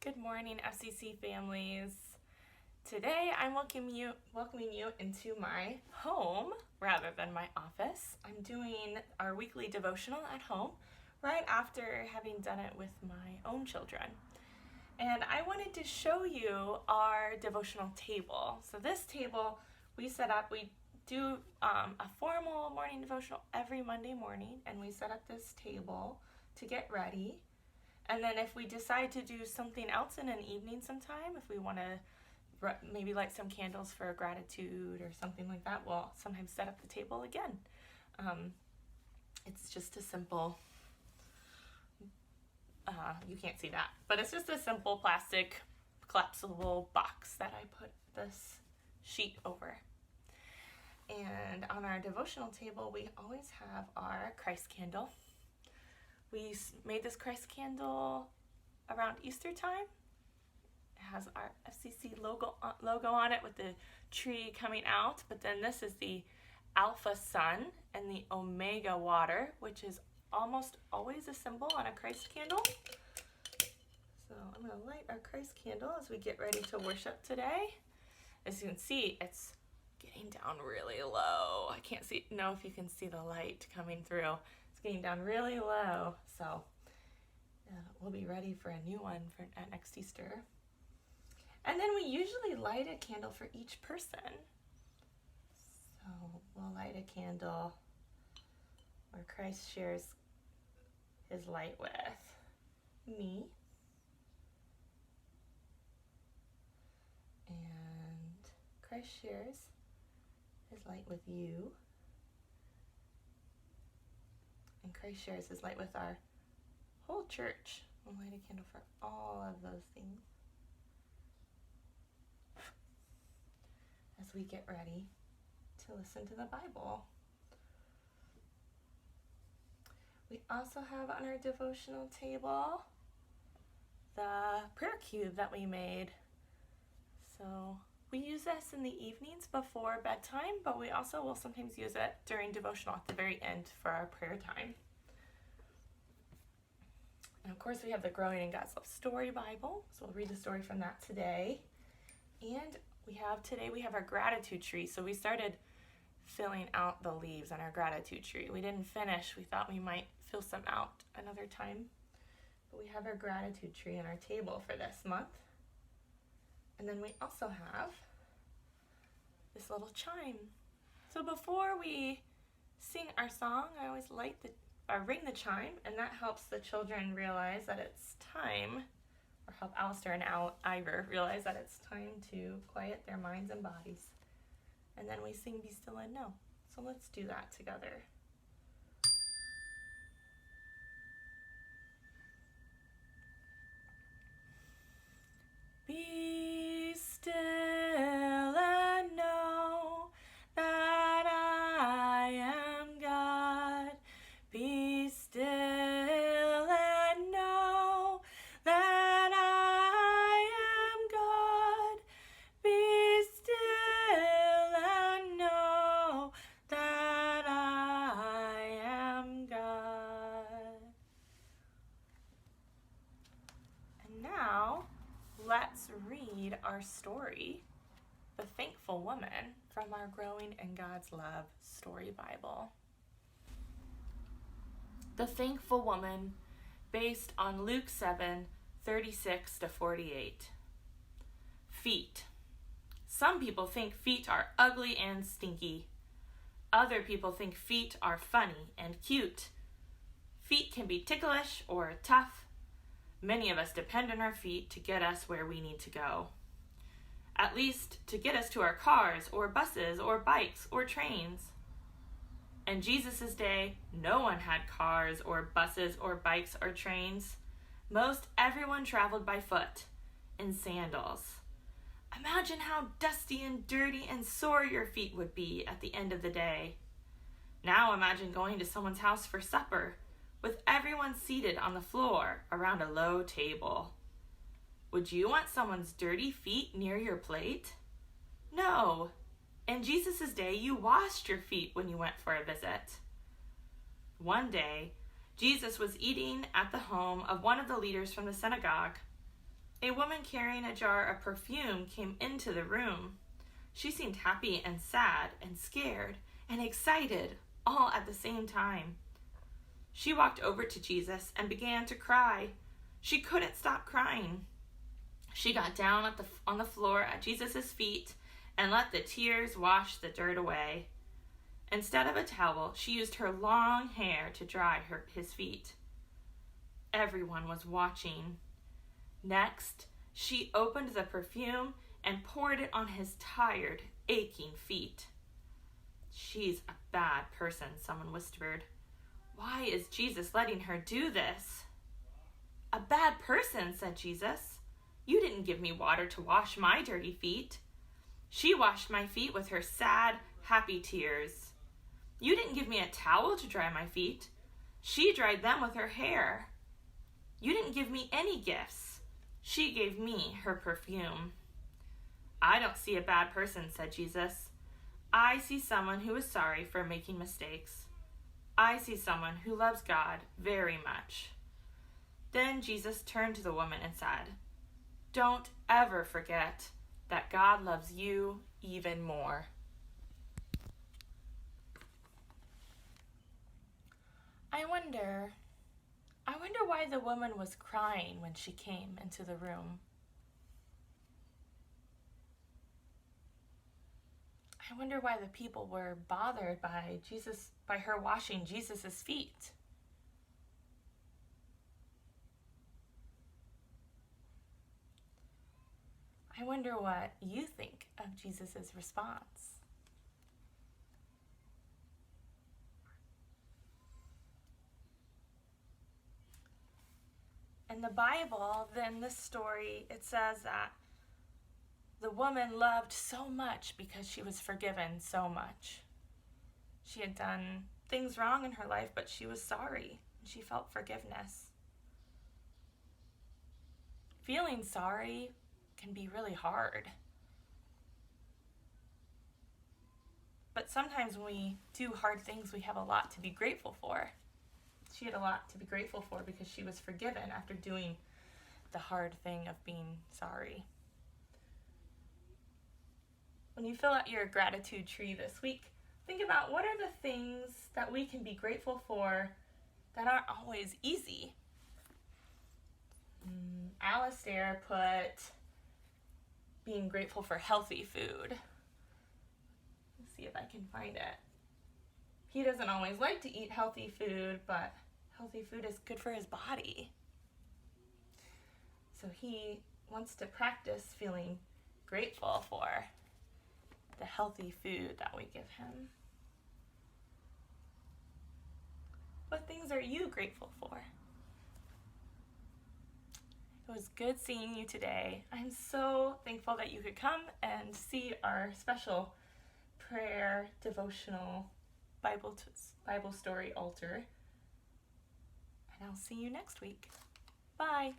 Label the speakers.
Speaker 1: Good morning, FCC families. Today I'm welcoming you into my home rather than my office. I'm doing our weekly devotional at home right after having done it with my own children. And I wanted to show you our devotional table. So this table we set up, we do a formal morning devotional every Monday morning, and we set up this table to get ready. And then if we decide to do something else in an evening sometime, if we want to maybe light some candles for gratitude or something like that, we'll sometimes set up the table again. It's just a simple, you can't see that, but it's just a simple plastic collapsible box that I put this sheet over. And on our devotional table, we always have our Christ candle. We made this Christ candle around Easter time. It has our FCC logo on it with the tree coming out, but then this is the Alpha Sun and the Omega water, which is almost always a symbol on a Christ candle. So I'm going to light our Christ candle as we get ready to worship today. As you can see, it's getting down really low. I can't know if you can see the light coming through. It's getting down really low, so we'll be ready for a new one at next Easter. And then we usually light a candle for each person. So we'll light a candle where Christ shares his light with me. And Christ shares his light with you. And Christ shares his light with our whole church. We'll light a candle for all of those things as we get ready to listen to the Bible. We also have on our devotional table the prayer cube that we made. So we use this in the evenings before bedtime, but we also will sometimes use it during devotional at the very end for our prayer time. And of course, we have the Growing in God's Love Story Bible, so we'll read the story from that today. And today we have our gratitude tree. So we started filling out the leaves on our gratitude tree. We didn't finish. We thought we might fill some out another time. But we have our gratitude tree on our table for this month. And then we also have this little chime. So before we sing our song, I always ring the chime, and that helps the children realize that it's time, or help Alistair and Ivor realize that it's time to quiet their minds and bodies. And then we sing Be Still and Know. So let's do that together. Be still and know that I am God. Be still and know that I am God. Be still and know that I am God. And now, let's read our story, The Thankful Woman, from our Growing in God's Love Story Bible. The Thankful Woman, based on Luke 7:36-48. Feet. Some people think feet are ugly and stinky. Other people think feet are funny and cute. Feet can be ticklish or tough. Many of us depend on our feet to get us where we need to go. At least to get us to our cars or buses or bikes or trains. In Jesus' day, no one had cars or buses or bikes or trains. Most everyone traveled by foot, in sandals. Imagine how dusty and dirty and sore your feet would be at the end of the day. Now imagine going to someone's house for supper, with everyone seated on the floor around a low table. Would you want someone's dirty feet near your plate? No. In Jesus' day, you washed your feet when you went for a visit. One day, Jesus was eating at the home of one of the leaders from the synagogue. A woman carrying a jar of perfume came into the room. She seemed happy and sad and scared and excited all at the same time. She walked over to Jesus and began to cry. She couldn't stop crying. She got down on the floor at Jesus' feet and let the tears wash the dirt away. Instead of a towel, she used her long hair to dry his feet. Everyone was watching. Next, she opened the perfume and poured it on his tired, aching feet. "She's a bad person," someone whispered. "Why is Jesus letting her do this?" "A bad person," said Jesus. "You didn't give me water to wash my dirty feet. She washed my feet with her sad, happy tears. You didn't give me a towel to dry my feet. She dried them with her hair. You didn't give me any gifts. She gave me her perfume." "I don't see a bad person," said Jesus. "I see someone who is sorry for making mistakes. I see someone who loves God very much." Then Jesus turned to the woman and said, "Don't ever forget that God loves you even more." I wonder why the woman was crying when she came into the room. I wonder why the people were bothered by her washing Jesus' feet. I wonder what you think of Jesus' response. In the Bible, then this story, it says that the woman loved so much because she was forgiven so much. She had done things wrong in her life, but she was sorry, and she felt forgiveness. Feeling sorry can be really hard. But sometimes when we do hard things, we have a lot to be grateful for. She had a lot to be grateful for because she was forgiven after doing the hard thing of being sorry. When you fill out your gratitude tree this week, think about what are the things that we can be grateful for that aren't always easy. Alistair put being grateful for healthy food. Let's see if I can find it. He doesn't always like to eat healthy food, but healthy food is good for his body. So he wants to practice feeling grateful for the healthy food that we give him. What things are you grateful for? It was good seeing you today. I'm so thankful that you could come and see our special prayer, devotional, Bible story altar. And I'll see you next week. Bye.